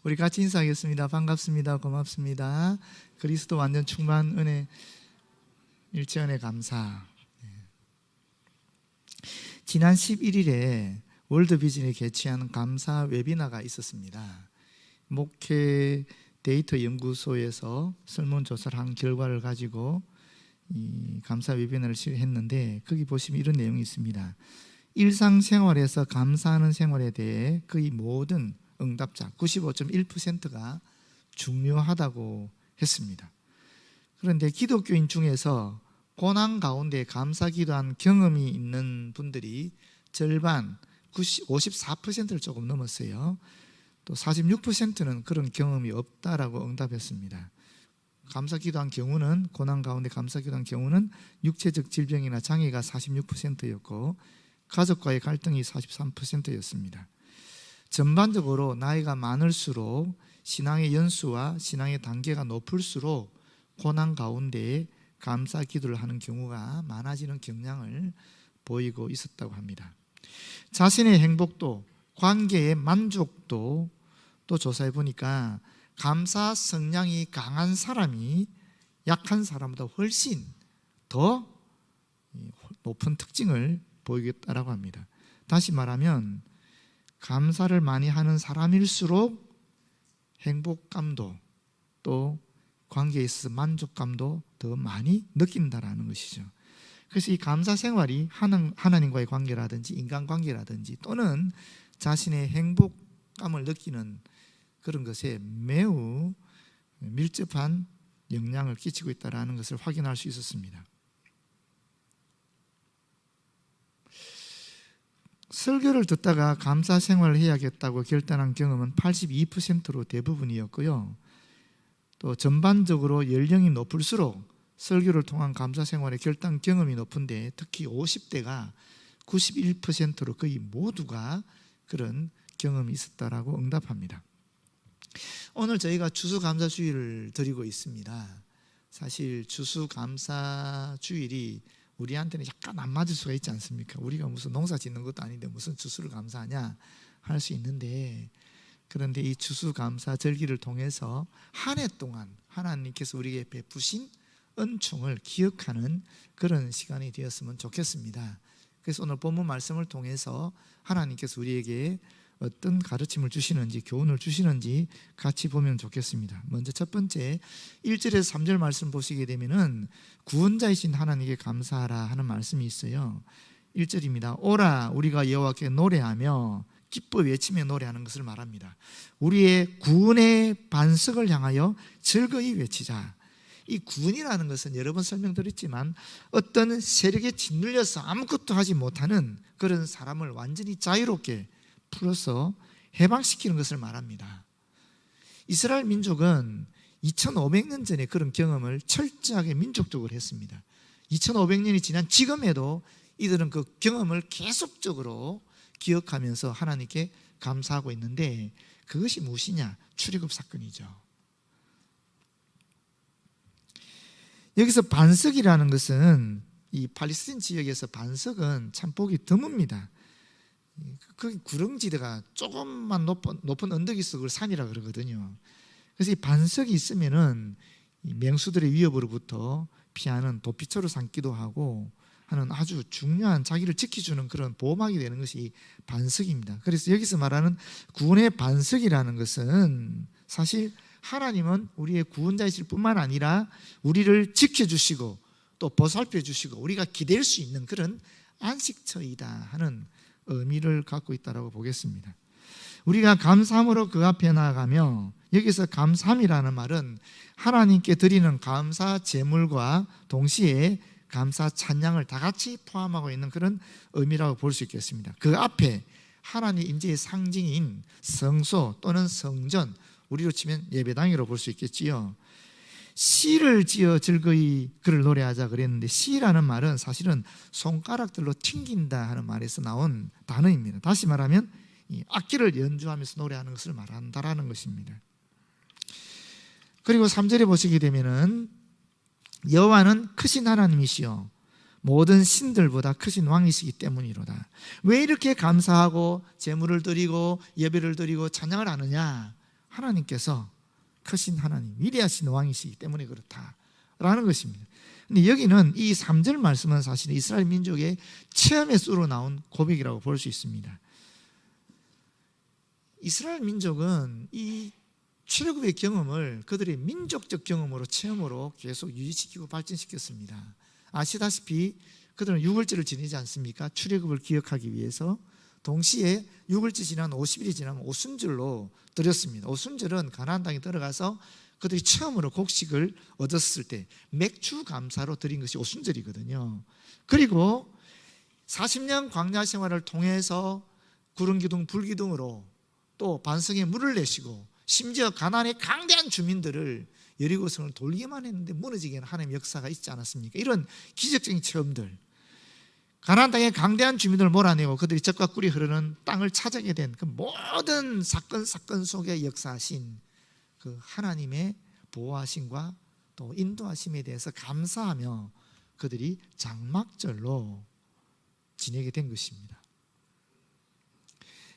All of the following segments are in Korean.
우리 같이 인사하겠습니다. 반갑습니다. 고맙습니다. 그리스도 완전 충만 은혜, 일체 은혜 감사. 지난 11일에 월드비전이 개최한 감사 웨비나가 있었습니다. 목회 데이터 연구소에서 설문조사를 한 결과를 가지고 이 감사 웨비나를 실행했는데, 거기 보시면 이런 내용이 있습니다. 일상생활에서 감사하는 생활에 대해 거의 모든 응답자 95.1%가 중요하다고 했습니다. 그런데 기독교인 중에서 고난 가운데 감사기도한 경험이 있는 분들이 절반 54%를 조금 넘었어요. 또 46%는 그런 경험이 없다라고 응답했습니다. 감사기도한 경우는, 고난 가운데 감사기도한 경우는 육체적 질병이나 장애가 46%였고 가족과의 갈등이 43%였습니다. 전반적으로 나이가 많을수록 신앙의 연수와 신앙의 단계가 높을수록 고난 가운데 감사 기도를 하는 경우가 많아지는 경향을 보이고 있었다고 합니다. 자신의 행복도, 관계의 만족도 또 조사해 보니까 감사 성향이 강한 사람이 약한 사람보다 훨씬 더 높은 특징을 보이겠다라고 합니다. 다시 말하면 감사를 많이 하는 사람일수록 행복감도 또 관계에 있어서 만족감도 더 많이 느낀다라는 것이죠. 그래서 이 감사 생활이 하나님과의 관계라든지 인간관계라든지 또는 자신의 행복감을 느끼는 그런 것에 매우 밀접한 영향을 끼치고 있다는 것을 확인할 수 있었습니다. 설교를 듣다가 감사 생활을 해야겠다고 결단한 경험은 82%로 대부분이었고요. 또 전반적으로 연령이 높을수록 설교를 통한 감사 생활의 결단 경험이 높은데, 특히 50대가 91%로 거의 모두가 그런 경험이 있었다라고 응답합니다. 오늘 저희가 추수감사주일을 드리고 있습니다. 사실 추수감사주일이 우리한테는 약간 안 맞을 수가 있지 않습니까? 우리가 무슨 농사 짓는 것도 아닌데 무슨 추수를 감사하냐 할 수 있는데, 그런데 이 추수감사 절기를 통해서 한 해 동안 하나님께서 우리에게 베푸신 은총을 기억하는 그런 시간이 되었으면 좋겠습니다. 그래서 오늘 본문 말씀을 통해서 하나님께서 우리에게 어떤 가르침을 주시는지, 교훈을 주시는지 같이 보면 좋겠습니다. 먼저 첫 번째 1절에서 3절 말씀 보시게 되면은 구원자이신 하나님께 감사하라 하는 말씀이 있어요. 1절입니다. 오라 우리가 여호와께 노래하며 기뻐 외치며 노래하는 것을 말합니다. 우리의 구원의 반석을 향하여 즐거이 외치자. 이 구원이라는 것은 여러 번 설명드렸지만 어떤 세력에 짓눌려서 아무것도 하지 못하는 그런 사람을 완전히 자유롭게 풀어서 해방시키는 것을 말합니다. 이스라엘 민족은 2500년 전에 그런 경험을 철저하게 민족적으로 했습니다. 2500년이 지난 지금에도 이들은 그 경험을 계속적으로 기억하면서 하나님께 감사하고 있는데, 그것이 무엇이냐? 출애굽 사건이죠. 여기서 반석이라는 것은, 이 팔레스타인 지역에서 반석은 참 보기 드뭅니다. 그 구릉지대가 조금만 높은 언덕이 있어 그걸 산이라 그러거든요. 그래서 이 반석이 있으면은 이 맹수들의 위협으로부터 피하는 도피처로 삼기도 하고 하는 아주 중요한, 자기를 지켜주는 그런 보호막이 되는 것이 반석입니다. 그래서 여기서 말하는 구원의 반석이라는 것은 사실 하나님은 우리의 구원자이실 뿐만 아니라 우리를 지켜주시고 또 보살펴 주시고 우리가 기댈 수 있는 그런 안식처이다 하는 의미를 갖고 있다고 보겠습니다. 우리가 감사함으로 그 앞에 나아가며, 여기서 감사함이라는 말은 하나님께 드리는 감사 제물과 동시에 감사 찬양을 다 같이 포함하고 있는 그런 의미라고 볼 수 있겠습니다. 그 앞에 하나님 임재의 상징인 성소 또는 성전, 우리로 치면 예배당이라고 볼 수 있겠지요. 시를 지어 즐거이 그를 노래하자 그랬는데, 시라는 말은 사실은 손가락들로 튕긴다 하는 말에서 나온 단어입니다. 다시 말하면 이 악기를 연주하면서 노래하는 것을 말한다라는 것입니다. 그리고 3절에 보시게 되면은 여호와는 크신 하나님이시여 모든 신들보다 크신 왕이시기 때문이로다. 왜 이렇게 감사하고 제물을 드리고 예배를 드리고 찬양을 하느냐? 하나님께서 크신 하나님, 위대하신 왕이시기 때문에 그렇다라는 것입니다. 근데 여기는 이 3절 말씀은 사실 이스라엘 민족의 체험에서 우러나온 고백이라고 볼 수 있습니다. 이스라엘 민족은 이 출애굽의 경험을 그들의 민족적 경험으로 체험으로 계속 유지시키고 발전시켰습니다. 아시다시피 그들은 유월절을 지내지 않습니까? 출애굽을 기억하기 위해서. 동시에 유월절 지난 50일이 지나면 오순절로 드렸습니다. 오순절은 가나안 땅에 들어가서 그들이 처음으로 곡식을 얻었을 때 맥주 감사로 드린 것이 오순절이거든요. 그리고 40년 광야 생활을 통해서 구름기둥 불기둥으로 또 반석에 물을 내시고 심지어 가나안의 강대한 주민들을 여리고성을 돌기만 했는데 무너지게 하는 하나님의 역사가 있지 않았습니까? 이런 기적적인 체험들, 가나안 땅의 강대한 주민들을 몰아내고 그들이 젖과 꿀이 흐르는 땅을 찾아게 된 그 모든 사건 속에 역사하신 그 하나님의 보호하심과 또 인도하심에 대해서 감사하며 그들이 장막절로 지내게 된 것입니다.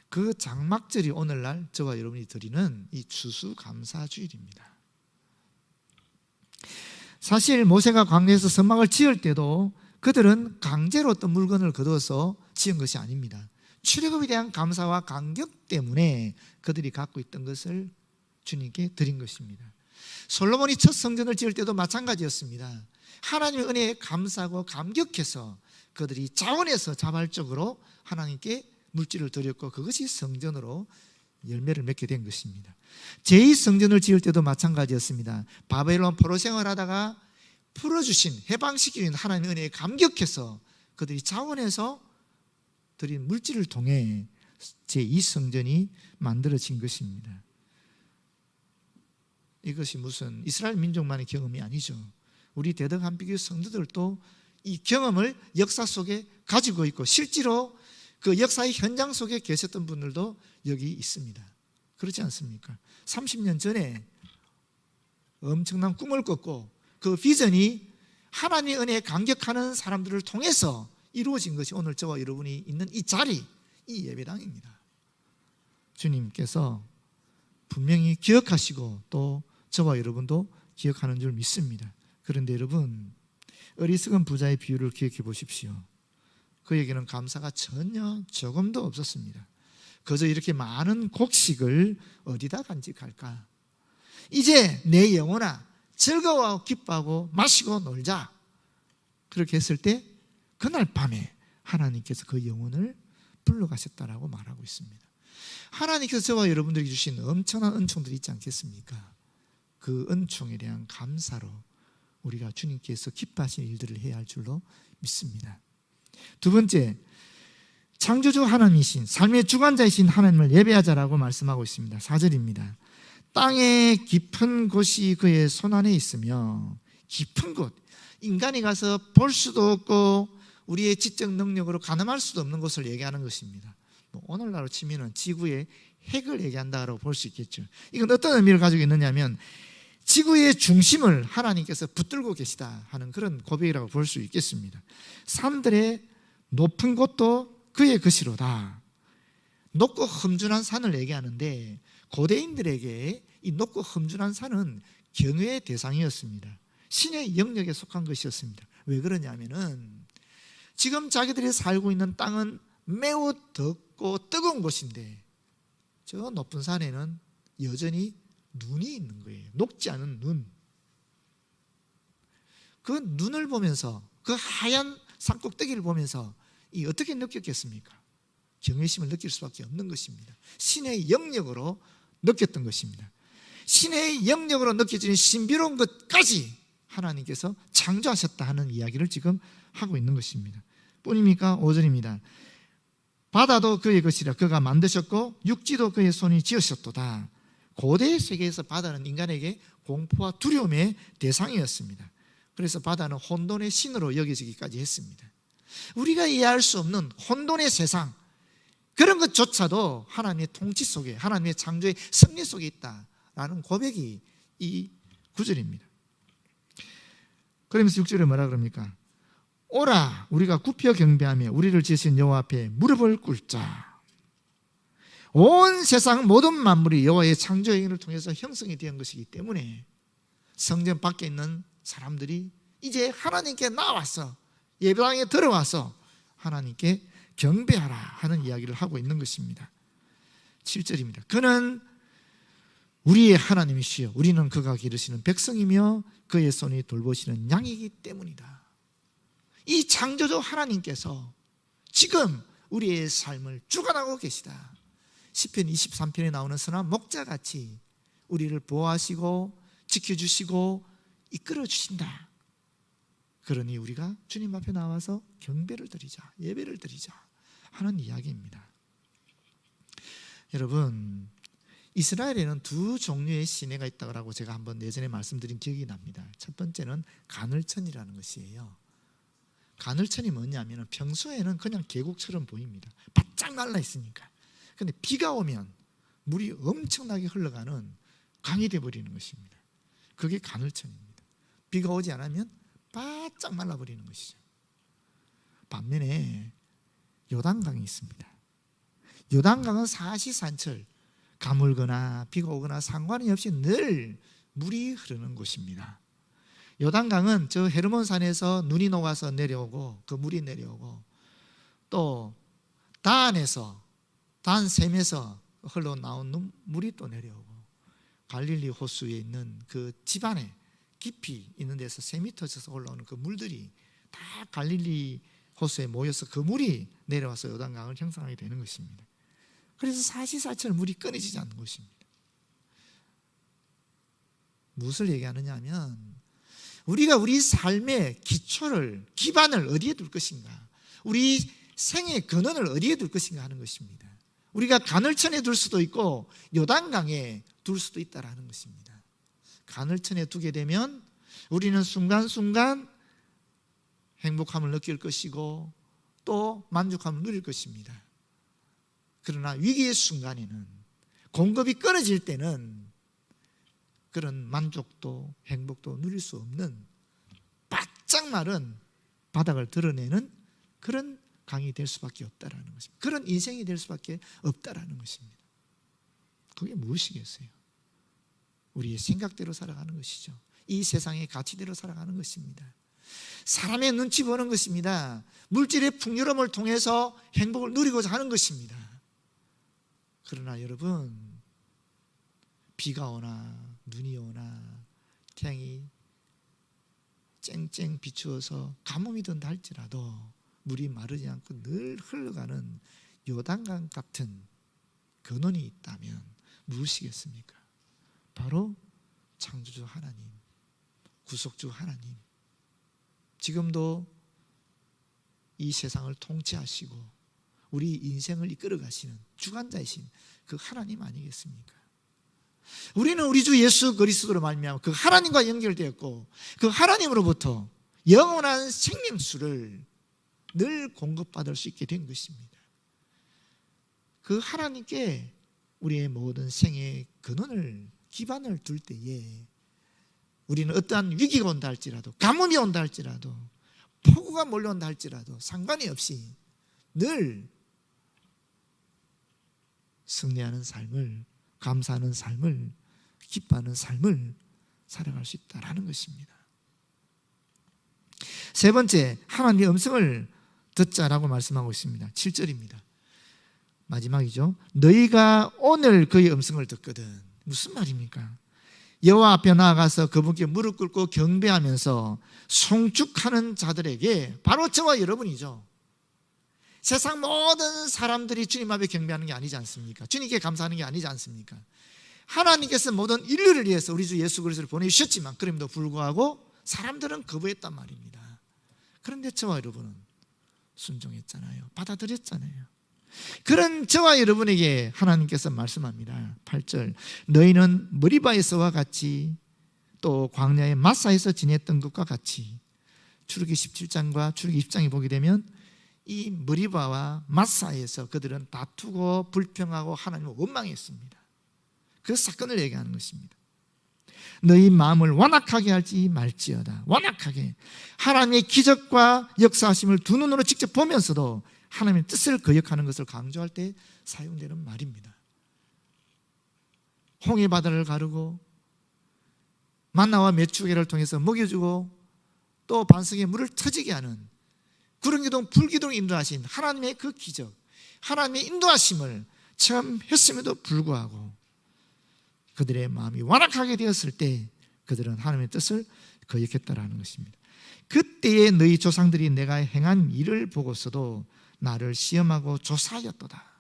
그 장막절이 오늘날 저와 여러분이 드리는 이 추수감사주일입니다. 사실 모세가 광야에서 성막을 지을 때도 그들은 강제로 어떤 물건을 거두어서 지은 것이 아닙니다. 출애굽에 대한 감사와 감격 때문에 그들이 갖고 있던 것을 주님께 드린 것입니다. 솔로몬이 첫 성전을 지을 때도 마찬가지였습니다. 하나님의 은혜에 감사하고 감격해서 그들이 자원해서 자발적으로 하나님께 물질을 드렸고 그것이 성전으로 열매를 맺게 된 것입니다. 제2성전을 지을 때도 마찬가지였습니다. 바벨론 포로 생활하다가 풀어주신, 해방시키는 하나님의 은혜에 감격해서 그들이 자원해서 드린 물질을 통해 제2성전이 만들어진 것입니다. 이것이 무슨 이스라엘 민족만의 경험이 아니죠. 우리 대덕한비교 성도들도 이 경험을 역사 속에 가지고 있고 실제로 그 역사의 현장 속에 계셨던 분들도 여기 있습니다. 그렇지 않습니까? 30년 전에 엄청난 꿈을 꿨고 그 비전이 하나님의 은혜에 감격하는 사람들을 통해서 이루어진 것이 오늘 저와 여러분이 있는 이 자리, 이 예배당입니다. 주님께서 분명히 기억하시고 또 저와 여러분도 기억하는 줄 믿습니다. 그런데 여러분, 어리석은 부자의 비유를 기억해 보십시오. 그에게는 감사가 전혀 조금도 없었습니다. 그저 이렇게 많은 곡식을 어디다 간직할까? 이제 내 영혼아 즐거워하고 기뻐하고 마시고 놀자. 그렇게 했을 때 그날 밤에 하나님께서 그 영혼을 불러가셨다라고 말하고 있습니다. 하나님께서 저와 여러분들에게 주신 엄청난 은총들이 있지 않겠습니까? 그 은총에 대한 감사로 우리가 주님께서 기뻐하시는 일들을 해야 할 줄로 믿습니다. 두 번째, 창조주 하나님이신 삶의 주관자이신 하나님을 예배하자라고 말씀하고 있습니다. 4절입니다. 땅의 깊은 곳이 그의 손안에 있으며, 깊은 곳, 인간이 가서 볼 수도 없고 우리의 지적 능력으로 가늠할 수도 없는 곳을 얘기하는 것입니다. 오늘날로 치면 지구의 핵을 얘기한다고 볼 수 있겠죠. 이건 어떤 의미를 가지고 있느냐면 지구의 중심을 하나님께서 붙들고 계시다 하는 그런 고백이라고 볼 수 있겠습니다. 산들의 높은 곳도 그의 것이로다. 높고 험준한 산을 얘기하는데 고대인들에게 이 높고 험준한 산은 경외의 대상이었습니다. 신의 영역에 속한 것이었습니다. 왜 그러냐면은 지금 자기들이 살고 있는 땅은 매우 덥고 뜨거운 곳인데 저 높은 산에는 여전히 눈이 있는 거예요. 녹지 않은 눈. 그 눈을 보면서 그 하얀 산꼭대기를 보면서 이 어떻게 느꼈겠습니까? 경외심을 느낄 수밖에 없는 것입니다. 신의 영역으로 느꼈던 것입니다. 신의 영역으로 느껴지는 신비로운 것까지 하나님께서 창조하셨다 하는 이야기를 지금 하고 있는 것입니다. 뿐입니까? 5절입니다. 바다도 그의 것이라 그가 만드셨고 육지도 그의 손이 지으셨도다. 고대 세계에서 바다는 인간에게 공포와 두려움의 대상이었습니다. 그래서 바다는 혼돈의 신으로 여겨지기까지 했습니다. 우리가 이해할 수 없는 혼돈의 세상, 그런 것조차도 하나님의 통치 속에, 하나님의 창조의 섭리 속에 있다라는 고백이 이 구절입니다. 그러면서 6절에 뭐라 그럽니까? 오라 우리가 굽혀 경배하며 우리를 지으신 여호와 앞에 무릎을 꿇자. 온 세상 모든 만물이 여호와의 창조의 행위를 통해서 형성이 된 것이기 때문에 성전 밖에 있는 사람들이 이제 하나님께 나와서 예배당에 들어와서 하나님께 경배하라 하는 이야기를 하고 있는 것입니다. 7절입니다. 그는 우리의 하나님이시여 우리는 그가 기르시는 백성이며 그의 손이 돌보시는 양이기 때문이다. 이 창조주 하나님께서 지금 우리의 삶을 주관하고 계시다. 시편 23편에 나오는 선한 목자같이 우리를 보호하시고 지켜주시고 이끌어 주신다. 그러니 우리가 주님 앞에 나와서 경배를 드리자, 예배를 드리자 하는 이야기입니다. 여러분, 이스라엘에는 두 종류의 시내가 있다고 제가 한번 예전에 말씀드린 기억이 납니다. 첫 번째는 가늘천이라는 것이에요. 가늘천이 뭐냐면 평소에는 그냥 계곡처럼 보입니다. 바짝 말라 있으니까. 그런데 비가 오면 물이 엄청나게 흘러가는 강이 되어버리는 것입니다. 그게 가늘천입니다. 비가 오지 않으면 바짝 말라버리는 것이죠. 반면에 요단강이 있습니다. 요단강은 사시사철 가물거나 비가 오거나 상관이 없이 늘 물이 흐르는 곳입니다. 요단강은 저 헤르몬 산에서 눈이 녹아서 내려오고 그 물이 내려오고 또 단에서 단샘에서 흘러나온 물이 또 내려오고 갈릴리 호수에 있는 그 집안에 깊이 있는 데서 샘이 터져서 올라오는 그 물들이 다 갈릴리 호수에 모여서 그 물이 내려와서 요단강을 형성하게 되는 것입니다. 그래서 사시사철 물이 끊어지지 않는 것입니다. 무엇을 얘기하느냐 하면 우리가 우리 삶의 기반을 어디에 둘 것인가, 우리 생의 근원을 어디에 둘 것인가 하는 것입니다. 우리가 가늘천에 둘 수도 있고 요단강에 둘 수도 있다라는 것입니다. 가늘천에 두게 되면 우리는 순간순간 행복함을 느낄 것이고 또 만족함을 누릴 것입니다. 그러나 위기의 순간에는, 공급이 끊어질 때는 그런 만족도 행복도 누릴 수 없는 바짝 마른 바닥을 드러내는 그런 강이 될 수밖에 없다라는 것입니다. 그런 인생이 될 수밖에 없다라는 것입니다. 그게 무엇이겠어요? 우리의 생각대로 살아가는 것이죠. 이 세상의 가치대로 살아가는 것입니다. 사람의 눈치 보는 것입니다. 물질의 풍요로움을 통해서 행복을 누리고자 하는 것입니다. 그러나 여러분, 비가 오나 눈이 오나 태양이 쨍쨍 비추어서 가뭄이 든다 할지라도 물이 마르지 않고 늘 흘러가는 요단강 같은 근원이 있다면 무엇이겠습니까? 바로 창조주 하나님, 구속주 하나님, 지금도 이 세상을 통치하시고 우리 인생을 이끌어 가시는 주관자이신 그 하나님 아니겠습니까? 우리는 우리 주 예수 그리스도로 말미암아 그 하나님과 연결되었고 그 하나님으로부터 영원한 생명수를 늘 공급받을 수 있게 된 것입니다. 그 하나님께 우리의 모든 생의 근원을, 기반을 둘 때에 우리는 어떠한 위기가 온다 할지라도, 가뭄이 온다 할지라도, 폭우가 몰려온다 할지라도 상관이 없이 늘 승리하는 삶을, 감사하는 삶을, 기뻐하는 삶을 살아갈 수 있다는 것입니다. 세 번째, 하나님의 음성을 듣자라고 말씀하고 있습니다. 7절입니다. 마지막이죠. 너희가 오늘 그의 음성을 듣거든. 무슨 말입니까? 여호와 앞에 나아가서 그분께 무릎 꿇고 경배하면서 송축하는 자들에게, 바로 저와 여러분이죠. 세상 모든 사람들이 주님 앞에 경배하는 게 아니지 않습니까? 주님께 감사하는 게 아니지 않습니까? 하나님께서 모든 인류를 위해서 우리 주 예수 그리스도를 보내주셨지만 그럼에도 불구하고 사람들은 거부했단 말입니다. 그런데 저와 여러분은 순종했잖아요. 받아들였잖아요. 그런 저와 여러분에게 하나님께서 말씀합니다. 8절, 너희는 머리바에서와 같이 또 광야의 마사에서 지냈던 것과 같이. 출애굽기 17장과 출애굽기 20장에 보게 되면 이 머리바와 마사에서 그들은 다투고 불평하고 하나님을 원망했습니다. 그 사건을 얘기하는 것입니다. 너희 마음을 완악하게 할지 말지어다. 완악하게. 하나님의 기적과 역사하심을 두 눈으로 직접 보면서도 하나님의 뜻을 거역하는 것을 강조할 때 사용되는 말입니다. 홍해 바다를 가르고 만나와 메추게를 통해서 먹여주고 또 반석에 물을 터지게 하는 구름기둥 불기둥을 인도하신 하나님의 그 기적, 하나님의 인도하심을 체험했음에도 불구하고 그들의 마음이 완악하게 되었을 때 그들은 하나님의 뜻을 거역했다라는 것입니다. 그때에 너희 조상들이 내가 행한 일을 보고서도 나를 시험하고 조사하였도다.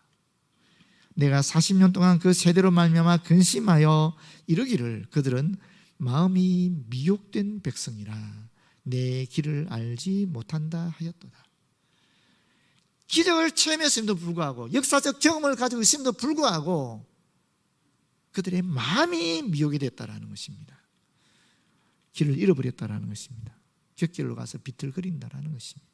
내가 40년 동안 그 세대로 말미암아 근심하여 이르기를 그들은 마음이 미혹된 백성이라 내 길을 알지 못한다 하였도다. 기적을 체험했음에도 불구하고 역사적 경험을 가지고 있음에도 불구하고 그들의 마음이 미혹이 됐다라는 것입니다. 길을 잃어버렸다라는 것입니다. 곁길로 가서 비틀거린다라는 것입니다.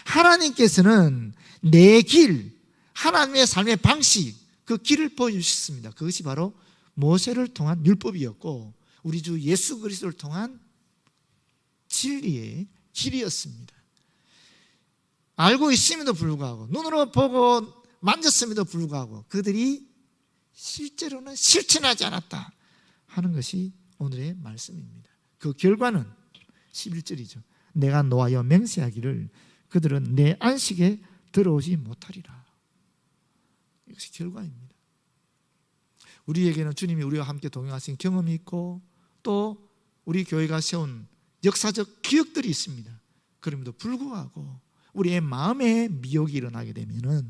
하나님께서는 내 길, 하나님의 삶의 방식, 그 길을 보여주셨습니다. 그것이 바로 모세를 통한 율법이었고 우리 주 예수 그리스도를 통한 진리의 길이었습니다. 알고 있음에도 불구하고 눈으로 보고 만졌음에도 불구하고 그들이 실제로는 실천하지 않았다 하는 것이 오늘의 말씀입니다. 그 결과는 11절이죠. 내가 노하여 맹세하기를 그들은 내 안식에 들어오지 못하리라. 이것이 결과입니다. 우리에게는 주님이 우리와 함께 동행하신 경험이 있고 또 우리 교회가 세운 역사적 기억들이 있습니다. 그럼에도 불구하고 우리의 마음에 미혹이 일어나게 되면은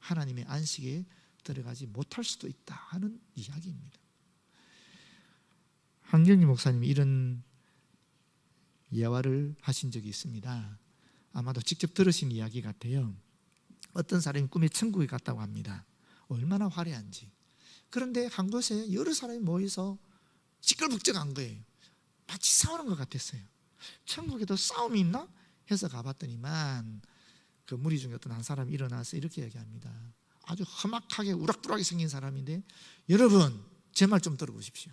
하나님의 안식에 들어가지 못할 수도 있다 하는 이야기입니다. 한경희 목사님이 이런 예화를 하신 적이 있습니다. 아마도 직접 들으신 이야기 같아요. 어떤 사람이 꿈에 천국에 갔다고 합니다. 얼마나 화려한지. 그런데 한 곳에 여러 사람이 모여서 시끌벅적한 거예요. 마치 싸우는 것 같았어요. 천국에도 싸움이 있나? 해서 가봤더니만 그 무리 중에 어떤 한 사람이 일어나서 이렇게 얘기합니다. 아주 험악하게 우락부락하게 생긴 사람인데 여러분 제 말 좀 들어보십시오.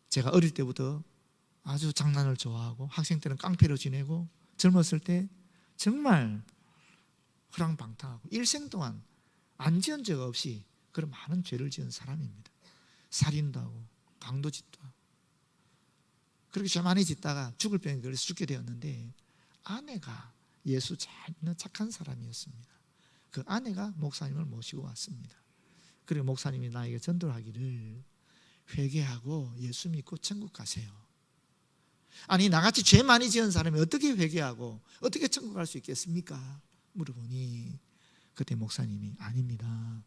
제가 어릴 때부터 아주 장난을 좋아하고 학생 때는 깡패로 지내고 젊었을 때 정말 허랑방탕하고 일생 동안 안 지은 적 없이 그런 많은 죄를 지은 사람입니다. 살인도 하고 강도짓도 하고 그렇게 죄 많이 짓다가 죽을 병에 걸려서 죽게 되었는데 아내가 예수 잘 믿는 착한 사람이었습니다. 그 아내가 목사님을 모시고 왔습니다. 그리고 목사님이 나에게 전도를 하기를 회개하고 예수 믿고 천국 가세요. 아니 나같이 죄 많이 지은 사람이 어떻게 회개하고 어떻게 천국 갈 수 있겠습니까? 물어보니 그때 목사님이 아닙니다.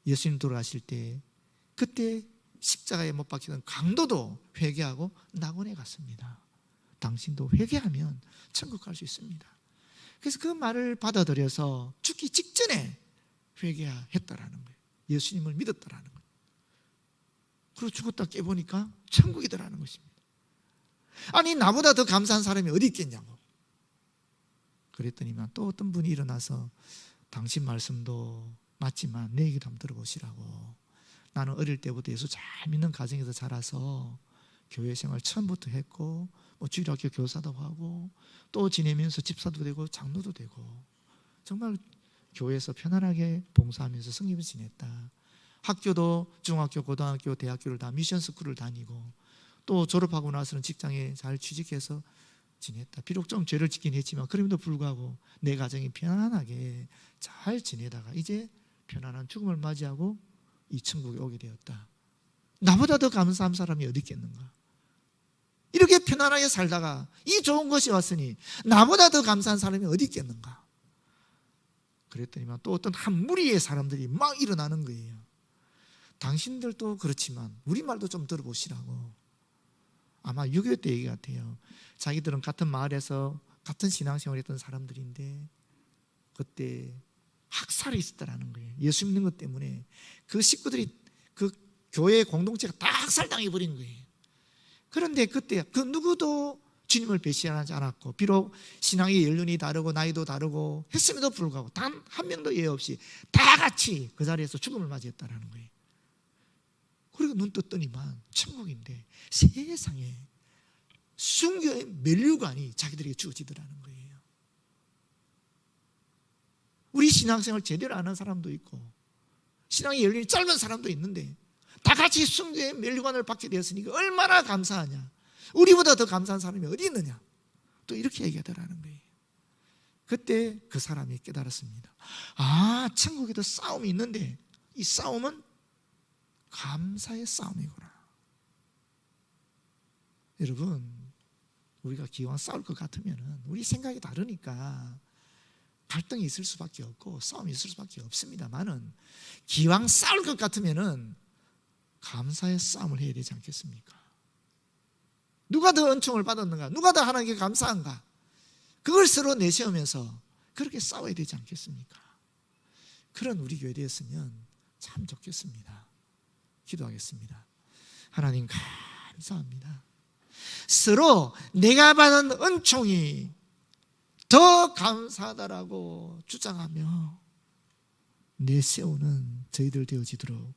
예수님 돌아가실 때 그때 십자가에 못 박히던 강도도 회개하고 낙원에 갔습니다. 당신도 회개하면 천국 갈 수 있습니다. 그래서 그 말을 받아들여서 죽기 직전에 회개했다라는 거예요. 예수님을 믿었다라는 거예요. 그리고 죽었다 깨보니까 천국이더라는 것입니다. 아니 나보다 더 감사한 사람이 어디 있겠냐고. 그랬더니만 또 어떤 분이 일어나서 당신 말씀도 맞지만 내 얘기도 한번 들어보시라고. 나는 어릴 때부터 예수 잘 믿는 가정에서 자라서 교회 생활 처음부터 했고 주일학교 교사도 하고 또 지내면서 집사도 되고 장로도 되고 정말 교회에서 편안하게 봉사하면서 성립을 지냈다. 학교도 중학교, 고등학교, 대학교를 다 미션 스쿨을 다니고 또 졸업하고 나서는 직장에 잘 취직해서 지냈다. 비록 좀 죄를 짓긴 했지만 그럼에도 불구하고 내 가정이 편안하게 잘 지내다가 이제 편안한 죽음을 맞이하고 이 천국에 오게 되었다. 나보다 더 감사한 사람이 어디 있겠는가? 이렇게 편안하게 살다가 이 좋은 것이 왔으니 나보다 더 감사한 사람이 어디 있겠는가? 그랬더니만 또 어떤 한 무리의 사람들이 막 일어나는 거예요. 당신들도 그렇지만 우리 말도 좀 들어보시라고. 아마 6.25 때 얘기 같아요. 자기들은 같은 마을에서 같은 신앙생활을 했던 사람들인데 그때 학살이 있었다라는 거예요. 예수 믿는 것 때문에 그 식구들이 그 교회 공동체가 다 학살당해버린 거예요. 그런데 그때 그 누구도 주님을 배신하지 않았고 비록 신앙의 연륜이 다르고 나이도 다르고 했음에도 불구하고 단 한 명도 예외 없이 다 같이 그 자리에서 죽음을 맞이했다라는 거예요. 그리고 눈 떴더니만 천국인데 세상에 순교의 면류관이 자기들에게 주어지더라는 거예요. 우리 신앙생활 제대로 안 한 사람도 있고 신앙의 연륜이 짧은 사람도 있는데 다 같이 숭배의 멸류관을 받게 되었으니까 얼마나 감사하냐. 우리보다 더 감사한 사람이 어디 있느냐. 또 이렇게 얘기하더라는 거예요. 그때 그 사람이 깨달았습니다. 아, 천국에도 싸움이 있는데 이 싸움은 감사의 싸움이구나. 여러분, 우리가 기왕 싸울 것 같으면 우리 생각이 다르니까 갈등이 있을 수밖에 없고 싸움이 있을 수밖에 없습니다만은 기왕 싸울 것 같으면은 감사의 싸움을 해야 되지 않겠습니까? 누가 더 은총을 받았는가? 누가 더 하나님께 감사한가? 그걸 서로 내세우면서 그렇게 싸워야 되지 않겠습니까? 그런 우리 교회 되었으면 참 좋겠습니다. 기도하겠습니다. 하나님 감사합니다. 서로 내가 받은 은총이 더 감사하다라고 주장하며 내세우는 저희들 되어지도록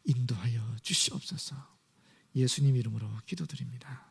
인도하여 주시옵소서. 예수님 이름으로 기도드립니다.